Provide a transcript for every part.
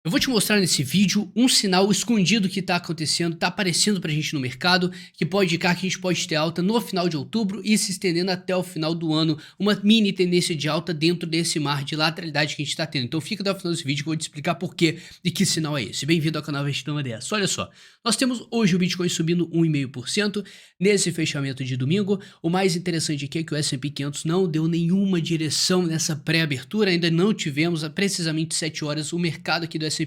Eu vou te mostrar nesse vídeo um sinal escondido que está acontecendo, está aparecendo pra gente no mercado, que pode indicar que a gente pode ter alta no final de outubro e se estendendo até o final do ano, uma mini tendência de alta dentro desse mar de lateralidade que a gente está tendo. Então fica até o final desse vídeo que eu vou te explicar por quê e que sinal é esse. Bem-vindo ao canal Investidor dessa. Olha só, nós temos hoje o Bitcoin subindo 1,5% nesse fechamento de domingo. O mais interessante aqui é que o S&P 500 não deu nenhuma direção nessa pré-abertura, ainda não tivemos há precisamente 7 horas o mercado aqui do S&P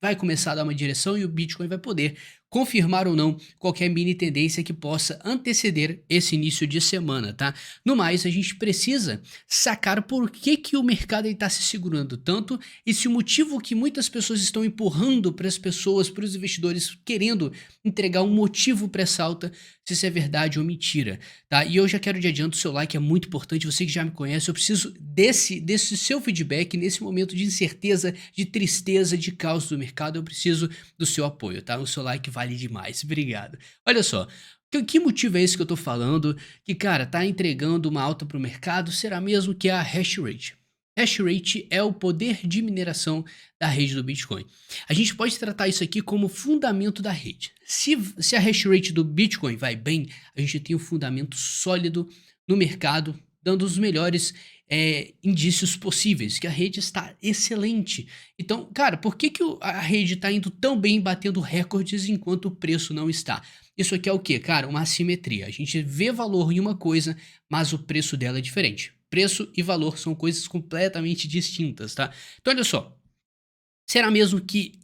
vai começar a dar uma direção e o Bitcoin vai poder confirmar ou não qualquer mini tendência que possa anteceder esse início de semana, tá? No mais, a gente precisa sacar por que o mercado está se segurando tanto e se o motivo que muitas pessoas estão empurrando para as pessoas, para os investidores, querendo entregar um motivo para essa alta, se isso é verdade ou mentira, tá? E eu já quero de adianto, o seu like é muito importante, você que já me conhece, eu preciso desse seu feedback nesse momento de incerteza, de tristeza, de caos do mercado, eu preciso do seu apoio, tá? O seu like vale demais, obrigado. Olha só, que motivo é esse que eu tô falando, que cara, tá entregando uma alta pro mercado, será mesmo que é a hash rate? Hash rate é o poder de mineração da rede do Bitcoin. A gente pode tratar isso aqui como fundamento da rede. Se a hash rate do Bitcoin vai bem, a gente tem um fundamento sólido no mercado, dando os melhores indícios possíveis, que a rede está excelente. Então, cara, por que a rede está indo tão bem, batendo recordes, enquanto o preço não está? Isso aqui é o quê? Cara, uma assimetria. A gente vê valor em uma coisa, mas o preço dela é diferente. Preço e valor são coisas completamente distintas, tá? Então, olha só. Será mesmo que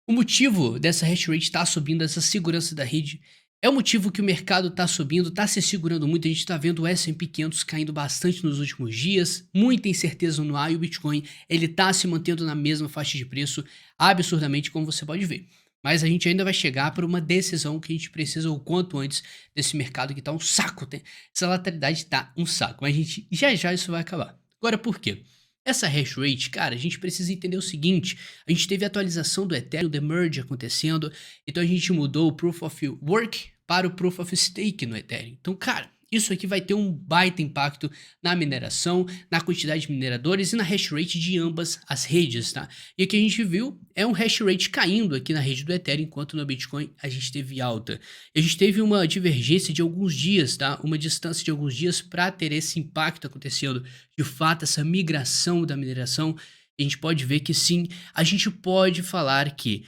o motivo dessa hash rate estar subindo, essa segurança da rede, é o motivo que o mercado está subindo, está se segurando muito? A gente está vendo o S&P 500 caindo bastante nos últimos dias, muita incerteza no ar, e o Bitcoin ele está se mantendo na mesma faixa de preço absurdamente, como você pode ver. Mas a gente ainda vai chegar para uma decisão que a gente precisa o quanto antes desse mercado que está um saco. Essa lateralidade está um saco, mas a gente já isso vai acabar. Agora por quê? Essa hash rate, cara, a gente precisa entender o seguinte, a gente teve a atualização do Ethereum, the merge acontecendo, então a gente mudou o Proof of Work para o Proof of Stake no Ethereum. Então, cara, isso aqui vai ter um baita impacto na mineração, na quantidade de mineradores e na hash rate de ambas as redes, tá? E o que a gente viu é um hash rate caindo aqui na rede do Ethereum, enquanto no Bitcoin a gente teve alta. E a gente teve uma divergência de alguns dias, tá? Uma distância de alguns dias para ter esse impacto acontecendo, de fato, essa migração da mineração. A gente pode ver que sim, a gente pode falar que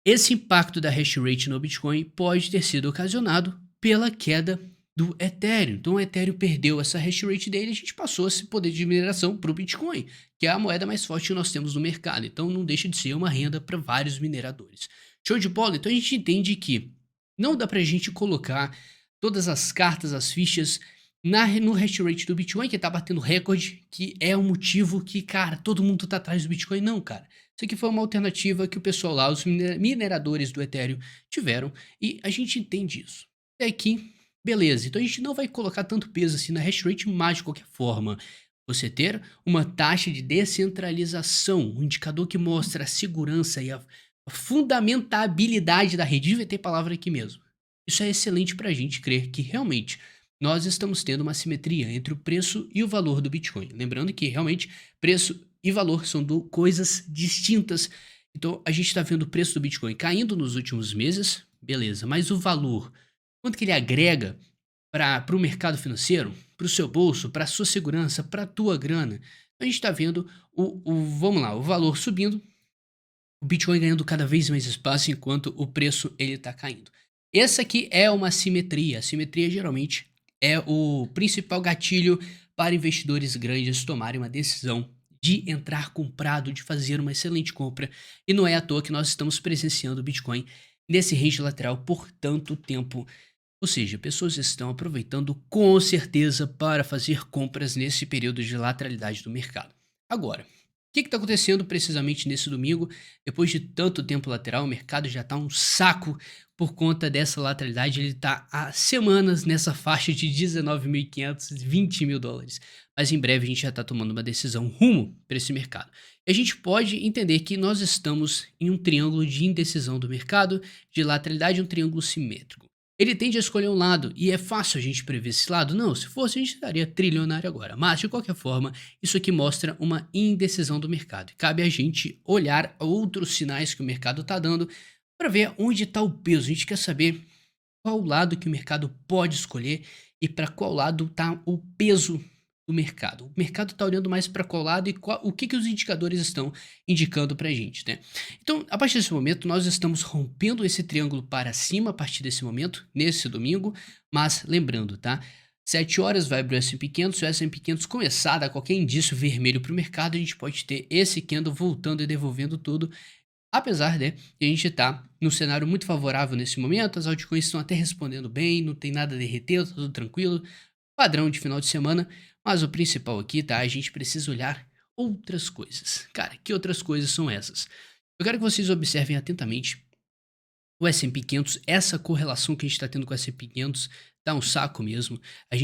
esse impacto da hash rate no Bitcoin pode ter sido ocasionado pela queda do Ethereum. Então o Ethereum perdeu essa hash rate dele e a gente passou esse poder de mineração para o Bitcoin, que é a moeda mais forte que nós temos no mercado. Então não deixa de ser uma renda para vários mineradores. Show de bola? Então a gente entende que não dá para a gente colocar todas as cartas, as fichas no hash rate do Bitcoin, que tá batendo recorde, que é um motivo que, cara, todo mundo tá atrás do Bitcoin. Não, cara. Isso aqui foi uma alternativa que o pessoal lá, os mineradores do Ethereum, tiveram, e a gente entende isso. Até aqui, beleza. Então a gente não vai colocar tanto peso assim na hash rate, mas de qualquer forma, você ter uma taxa de descentralização, um indicador que mostra a segurança e a fundamentabilidade da rede, devia ter palavra aqui mesmo. Isso é excelente para a gente crer que realmente nós estamos tendo uma simetria entre o preço e o valor do Bitcoin. Lembrando que realmente preço e valor são coisas distintas. Então a gente está vendo o preço do Bitcoin caindo nos últimos meses, beleza, mas o valor, quanto que ele agrega para o mercado financeiro, para o seu bolso, para a sua segurança, para a tua grana, a gente está vendo vamos lá, o valor subindo, o Bitcoin ganhando cada vez mais espaço enquanto o preço ele está caindo. Essa aqui é uma simetria. A simetria geralmente é o principal gatilho para investidores grandes tomarem uma decisão de entrar comprado, de fazer uma excelente compra. E não é à toa que nós estamos presenciando o Bitcoin nesse range lateral por tanto tempo. Ou seja, pessoas estão aproveitando com certeza para fazer compras nesse período de lateralidade do mercado. Agora, o que está acontecendo precisamente nesse domingo? Depois de tanto tempo lateral, o mercado já está um saco por conta dessa lateralidade. Ele está há semanas nessa faixa de 19.500, 20 mil dólares. Mas em breve a gente já está tomando uma decisão rumo para esse mercado. E a gente pode entender que nós estamos em um triângulo de indecisão do mercado, de lateralidade, um triângulo simétrico. ele tende a escolher um lado, e é fácil a gente prever esse lado? Não, se fosse a gente estaria trilionário agora, mas de qualquer forma, isso aqui mostra uma indecisão do mercado, e cabe a gente olhar outros sinais que o mercado está dando para ver onde está o peso. A gente quer saber qual lado que o mercado pode escolher e para qual lado está o peso do mercado. O mercado está olhando mais para qual lado e o que, que os indicadores estão indicando para a gente, né? Então, a partir desse momento, nós estamos rompendo esse triângulo para cima a partir desse momento, nesse domingo, mas lembrando, tá? 7 horas vai abrir o S&P 500, se o S&P 500 começar a dar qualquer indício vermelho para o mercado, a gente pode ter esse candle voltando e devolvendo tudo. Apesar de a gente estar num cenário muito favorável nesse momento, as altcoins estão até respondendo bem, não tem nada derretendo, tá tudo tranquilo, padrão de final de semana, mas o principal aqui, tá? A gente precisa olhar outras coisas. Cara, que outras coisas são essas? Eu quero que vocês observem atentamente o S&P 500, essa correlação que a gente está tendo com o S&P 500 tá um saco mesmo. A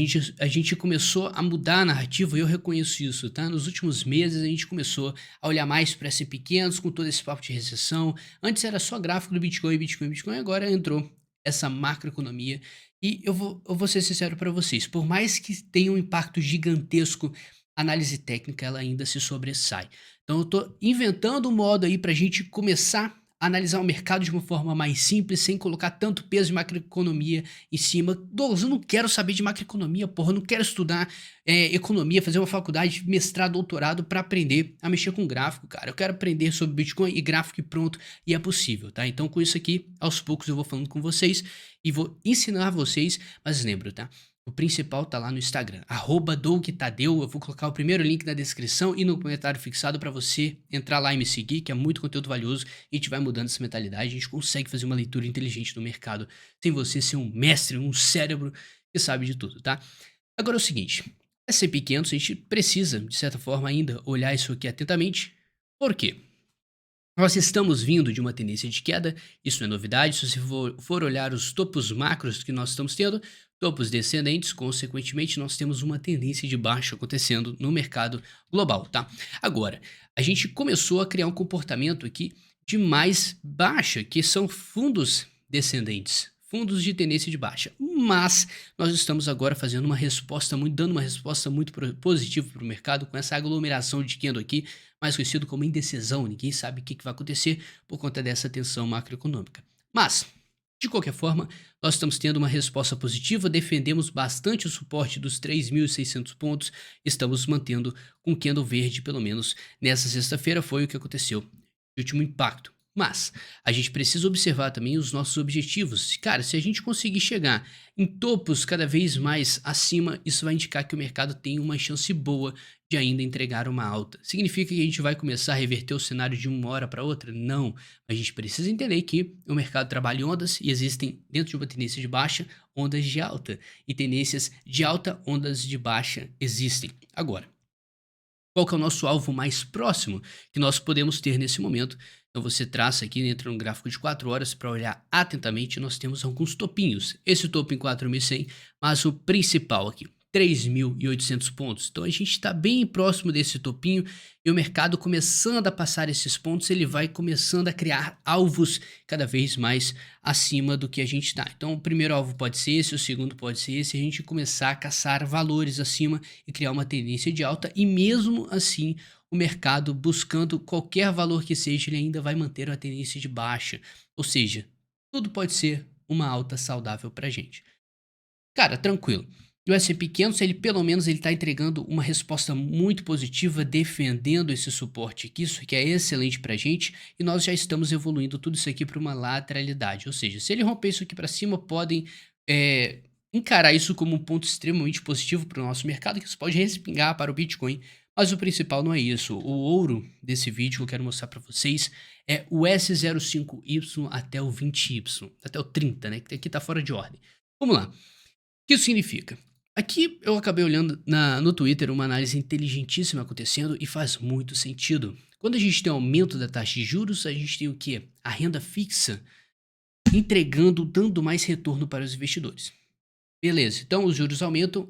gente começou a mudar a narrativa e eu reconheço isso, tá? Nos últimos meses a gente começou a olhar mais para S&P 500 com todo esse papo de recessão. Antes era só gráfico do Bitcoin, Bitcoin, Bitcoin, agora entrou essa macroeconomia. E eu vou ser sincero para vocês, por mais que tenha um impacto gigantesco, a análise técnica ela ainda se sobressai. Então eu tô inventando um modo aí para a gente começar analisar o mercado de uma forma mais simples, sem colocar tanto peso de macroeconomia em cima. Douglas, eu não quero saber de macroeconomia, porra, eu não quero estudar economia, fazer uma faculdade, mestrado, doutorado para aprender a mexer com gráfico, cara. Eu quero aprender sobre Bitcoin e gráfico e pronto, e é possível, tá? Então com isso aqui, aos poucos eu vou falando com vocês e vou ensinar vocês, mas lembro, tá? O principal tá lá no Instagram, @dougtadeu. Eu vou colocar o primeiro link na descrição e no comentário fixado para você entrar lá e me seguir, que é muito conteúdo valioso. A gente vai mudando essa mentalidade, a gente consegue fazer uma leitura inteligente do mercado sem você ser um mestre, um cérebro que sabe de tudo, tá? Agora é o seguinte, S&P 500 a gente precisa, de certa forma, ainda olhar isso aqui atentamente. Por quê? Nós estamos vindo de uma tendência de queda, isso não é novidade. Se você for olhar os topos macros que nós estamos tendo, topos descendentes, consequentemente, nós temos uma tendência de baixa acontecendo no mercado global, tá? Agora, a gente começou a criar um comportamento aqui de mais baixa, que são fundos descendentes, fundos de tendência de baixa. Mas nós estamos agora fazendo uma resposta muito, dando uma resposta muito positiva para o mercado com essa aglomeração de candle aqui, mais conhecido como indecisão. Ninguém sabe o que vai acontecer por conta dessa tensão macroeconômica. Mas, de qualquer forma, nós estamos tendo uma resposta positiva, defendemos bastante o suporte dos 3.600 pontos, estamos mantendo com candle verde, pelo menos nessa sexta-feira foi o que aconteceu de último impacto. Mas a gente precisa observar também os nossos objetivos. Cara, se a gente conseguir chegar em topos cada vez mais acima, isso vai indicar que o mercado tem uma chance boa de ainda entregar uma alta. Significa que a gente vai começar a reverter o cenário de uma hora para outra? Não. A gente precisa entender que o mercado trabalha em ondas e existem, dentro de uma tendência de baixa, ondas de alta. E tendências de alta, ondas de baixa existem. Agora, qual que é o nosso alvo mais próximo que nós podemos ter nesse momento? Então você traça aqui, entra no gráfico de 4 horas para olhar atentamente, nós temos alguns topinhos. Esse topo em 4.100, mas o principal aqui, 3.800 pontos. Então a gente está bem próximo desse topinho e o mercado começando a passar esses pontos, ele vai começando a criar alvos cada vez mais acima do que a gente está. Então o primeiro alvo pode ser esse, o segundo pode ser esse, a gente começar a caçar valores acima e criar uma tendência de alta e mesmo assim o mercado buscando qualquer valor que seja, ele ainda vai manter uma tendência de baixa. Ou seja, tudo pode ser uma alta saudável para a gente. Cara, tranquilo. E o S&P 500, ele pelo menos ele está entregando uma resposta muito positiva, defendendo esse suporte aqui, isso que é excelente para a gente, e nós já estamos evoluindo tudo isso aqui para uma lateralidade. Ou seja, se ele romper isso aqui para cima, podem encarar isso como um ponto extremamente positivo para o nosso mercado, que isso pode respingar para o Bitcoin. Mas o principal não é isso. O ouro desse vídeo que eu quero mostrar para vocês é o S05Y até o 20Y, até o 30, né? Que aqui tá fora de ordem. Vamos lá. O que isso significa? Aqui eu acabei olhando no Twitter uma análise inteligentíssima acontecendo e faz muito sentido. Quando a gente tem aumento da taxa de juros, a gente tem o quê? A renda fixa entregando, dando mais retorno para os investidores. Beleza, então os juros aumentam,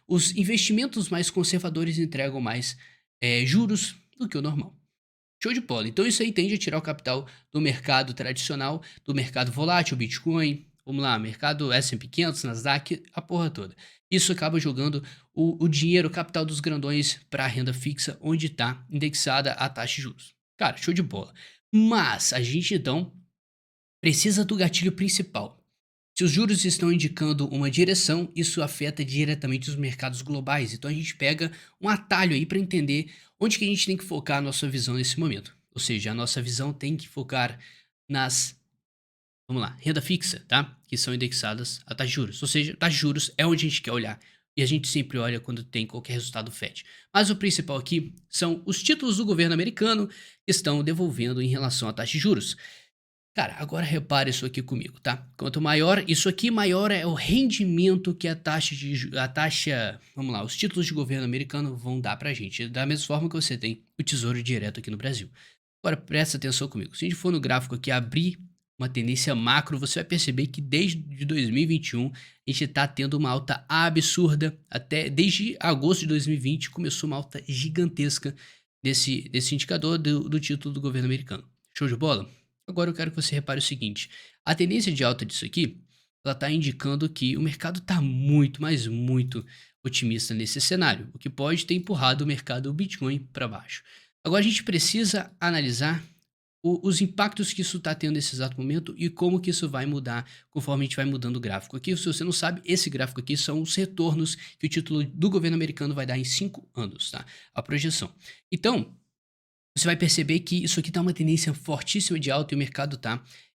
os investimentos mais conservadores entregam mais juros do que o normal. Show de bola. Então isso aí tende a tirar o capital do mercado tradicional, do mercado volátil, Bitcoin, vamos lá, mercado S&P 500, Nasdaq, a porra toda. Isso acaba jogando o dinheiro, o capital dos grandões para a renda fixa, onde está indexada a taxa de juros. Cara, show de bola. Mas a gente então precisa do gatilho principal. Se os juros estão indicando uma direção, isso afeta diretamente os mercados globais. Então a gente pega um atalho aí para entender onde que a gente tem que focar a nossa visão nesse momento. Ou seja, a nossa visão tem que focar nas, vamos lá, renda fixa, tá? Que são indexadas a taxa de juros. Ou seja, taxa de juros é onde a gente quer olhar. E a gente sempre olha quando tem qualquer resultado do FED. Mas o principal aqui são os títulos do governo americano que estão devolvendo em relação à taxa de juros. Cara, agora repara isso aqui comigo, tá? Quanto maior, isso aqui maior é o rendimento que a taxa, vamos lá, os títulos de governo americano vão dar pra gente, da mesma forma que você tem o Tesouro Direto aqui no Brasil. Agora presta atenção comigo. Se a gente for no gráfico aqui abrir uma tendência macro, você vai perceber que desde 2021 a gente está tendo uma alta absurda, até desde agosto de 2020 começou uma alta gigantesca desse indicador do título do governo americano. Show de bola? Agora eu quero que você repare o seguinte: a tendência de alta disso aqui, ela está indicando que o mercado está muito, mas muito otimista nesse cenário, o que pode ter empurrado o mercado do Bitcoin para baixo. Agora a gente precisa analisar os impactos que isso está tendo nesse exato momento e como que isso vai mudar conforme a gente vai mudando o gráfico. Aqui, se você não sabe, esse gráfico aqui são os retornos que o título do governo americano vai dar em 5 anos, tá? A projeção. Então, você vai perceber que isso aqui tá uma tendência fortíssima de alta e o mercado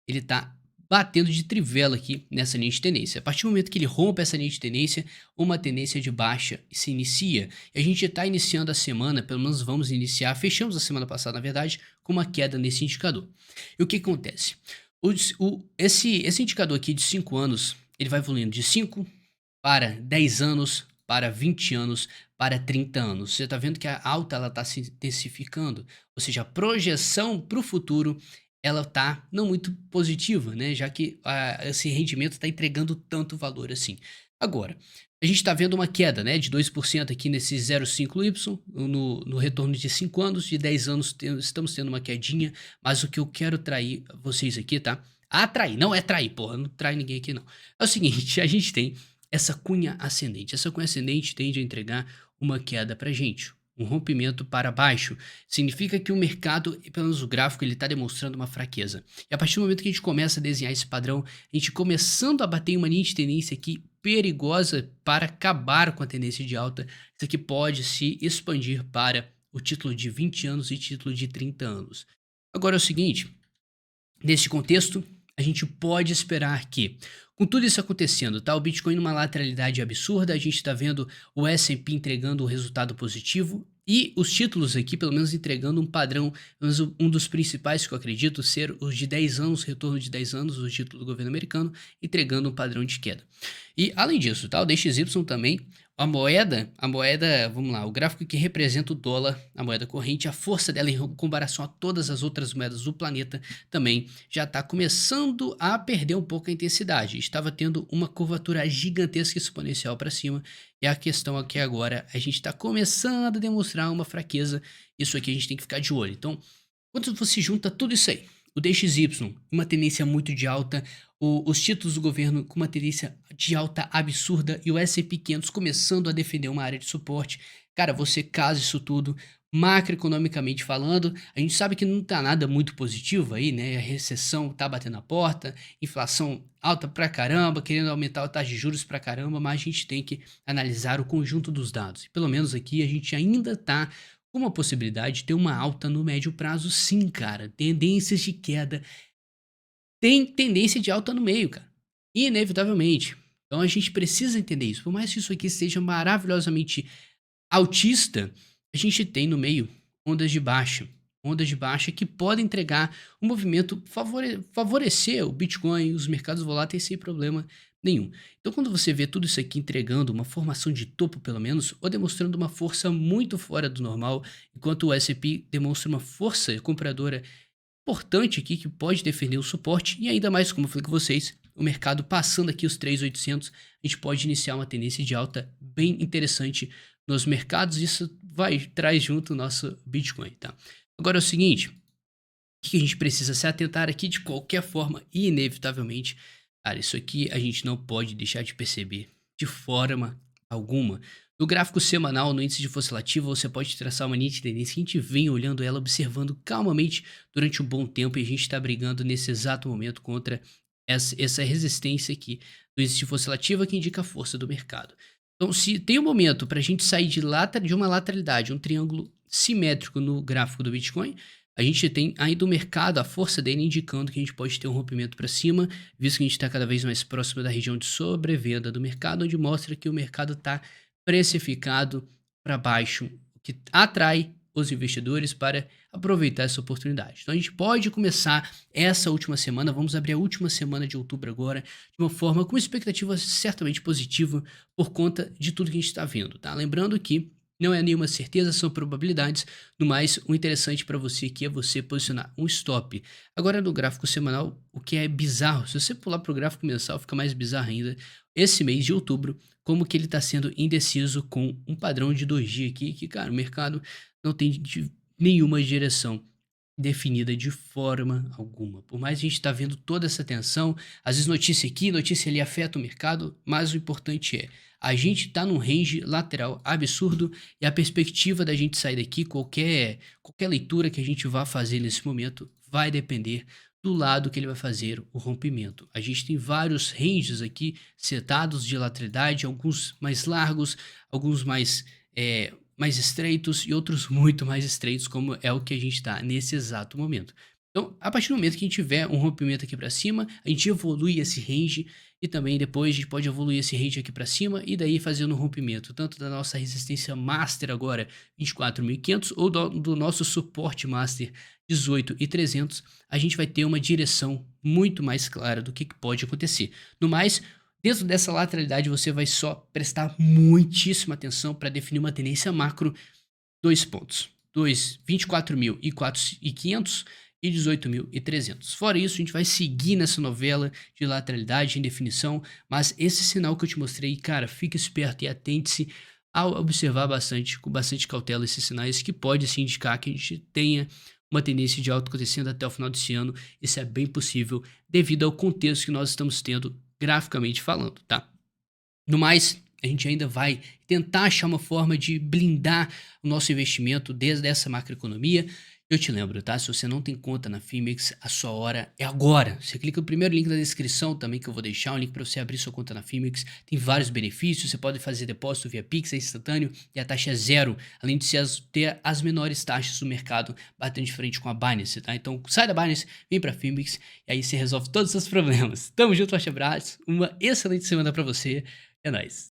ele tá batendo de trivela aqui nessa linha de tendência. A partir do momento que ele rompe essa linha de tendência, uma tendência de baixa se inicia. E a gente está iniciando a semana, pelo menos vamos iniciar, fechamos a semana passada, na verdade, com uma queda nesse indicador. E o que acontece? Esse indicador aqui de 5 anos, ele vai evoluindo de 5 para 10 anos, para 20 anos, para 30 anos. Você está vendo que a alta ela está se intensificando, ou seja, a projeção para o futuro ela está não muito positiva, né? Já que esse rendimento está entregando tanto valor assim. Agora, a gente está vendo uma queda, né, de 2% aqui nesse 0,5Y, no retorno de 5 anos, de 10 anos estamos tendo uma quedinha, mas o que eu quero trair vocês aqui, tá? Atrair, não é trair, porra, não trai ninguém aqui não. É o seguinte, a gente tem essa cunha ascendente. Essa cunha ascendente tende a entregar uma queda para gente, um rompimento para baixo. Significa que o mercado, pelo menos o gráfico, ele está demonstrando uma fraqueza. E a partir do momento que a gente começa a desenhar esse padrão, a gente começando a bater em uma linha de tendência aqui perigosa para acabar com a tendência de alta, isso aqui pode se expandir para o título de 20 anos e título de 30 anos. Agora é o seguinte, nesse contexto, a gente pode esperar que, com tudo isso acontecendo, tá? O Bitcoin numa lateralidade absurda, a gente está vendo o S&P entregando um resultado positivo e os títulos aqui, pelo menos entregando um padrão, pelo menos um dos principais que eu acredito ser os de 10 anos, retorno de 10 anos, o título do governo americano, entregando um padrão de queda. E além disso, tá? O DXY também, a moeda, vamos lá, o gráfico que representa o dólar, a moeda corrente, a força dela em comparação a todas as outras moedas do planeta também já está começando a perder um pouco a intensidade. Estava tendo uma curvatura gigantesca exponencial para cima e a questão aqui agora, a gente está começando a demonstrar uma fraqueza. Isso aqui a gente tem que ficar de olho. Então, quando você junta tudo isso aí, o DXY, uma tendência muito de alta, os títulos do governo com uma tendência de alta absurda e o S&P 500 começando a defender uma área de suporte. Cara, você casa isso tudo, macroeconomicamente falando, a gente sabe que não tá nada muito positivo aí, né? A recessão tá batendo a porta, inflação alta pra caramba, querendo aumentar a taxa de juros pra caramba, mas a gente tem que analisar o conjunto dos dados. E pelo menos aqui a gente ainda tá com uma possibilidade de ter uma alta no médio prazo, sim, cara. Tendências de queda. Tem tendência de alta no meio, cara. Inevitavelmente. Então a gente precisa entender isso. Por mais que isso aqui seja maravilhosamente altista, a gente tem no meio ondas de baixa. Ondas de baixa que podem entregar um movimento, favorecer o Bitcoin, os mercados voláteis sem problema nenhum. Então quando você vê tudo isso aqui entregando uma formação de topo pelo menos, ou demonstrando uma força muito fora do normal, enquanto o S&P demonstra uma força compradora importante aqui que pode defender o suporte e ainda mais, como eu falei com vocês, o mercado passando aqui os 3.800, a gente pode iniciar uma tendência de alta bem interessante nos mercados. Isso traz junto o nosso Bitcoin, tá? Agora é o seguinte, o que a gente precisa se atentar aqui de qualquer forma e inevitavelmente Cara, isso aqui a gente não pode deixar de perceber de forma alguma. No gráfico semanal, no índice de força relativa, você pode traçar uma nítida tendência que a gente vem olhando ela, observando calmamente durante um bom tempo, e a gente está brigando nesse exato momento contra essa resistência aqui do índice de força relativa que indica a força do mercado. Então, se tem um momento para a gente sair de uma lateralidade, um triângulo simétrico no gráfico do Bitcoin, a gente tem ainda o mercado, a força dele indicando que a gente pode ter um rompimento para cima, visto que a gente está cada vez mais próximo da região de sobrevenda do mercado, onde mostra que o mercado está precificado para baixo, o que atrai os investidores para aproveitar essa oportunidade. Então a gente pode começar essa última semana, vamos abrir a última semana de outubro agora, de uma forma com expectativa certamente positiva por conta de tudo que a gente está vendo, tá? Lembrando que não é nenhuma certeza, são probabilidades. No mais, o interessante para você aqui é você posicionar um stop. Agora, no gráfico semanal, o que é bizarro, se você pular para o gráfico mensal, fica mais bizarro ainda. Esse mês de outubro, como que ele está sendo indeciso com um padrão de 2 dias aqui, que, cara, o mercado não tem nenhuma direção definida de forma alguma. Por mais que a gente está vendo toda essa tensão, às vezes notícia aqui, notícia ali afeta o mercado, mas o importante é, a gente está num range lateral absurdo e a perspectiva da gente sair daqui, qualquer leitura que a gente vá fazer nesse momento, vai depender do lado que ele vai fazer o rompimento. A gente tem vários ranges aqui setados de lateralidade, alguns mais largos, alguns mais estreitos e outros muito mais estreitos, como é o que a gente está nesse exato momento. Então, a partir do momento que a gente tiver um rompimento aqui para cima, a gente evolui esse range e também depois a gente pode evoluir esse range aqui para cima e daí fazendo um rompimento tanto da nossa resistência master agora 24.500 ou do nosso suporte master 18.300, a gente vai ter uma direção muito mais clara do que pode acontecer. No mais, dentro dessa lateralidade, você vai só prestar muitíssima atenção para definir uma tendência macro. 2 pontos: 24.500 e 18.300. Fora isso, a gente vai seguir nessa novela de lateralidade em definição, mas esse sinal que eu te mostrei, cara, fique esperto e atente-se a observar bastante, com bastante cautela, esses sinais que pode sim indicar que a gente tenha uma tendência de alta acontecendo até o final desse ano. Isso é bem possível devido ao contexto que nós estamos tendo graficamente falando, tá? No mais, a gente ainda vai tentar achar uma forma de blindar o nosso investimento desde essa macroeconomia. Eu te lembro, tá? Se você não tem conta na Fimex, a sua hora é agora. Você clica no primeiro link da descrição também que eu vou deixar, um link para você abrir sua conta na Fimex. Tem vários benefícios, você pode fazer depósito via Pix, é instantâneo e a taxa é zero, além de ter as menores taxas do mercado batendo de frente com a Binance, tá? Então sai da Binance, vem para Fimex e aí você resolve todos os seus problemas. Tamo junto, forte abraço, uma excelente semana para você, é nóis.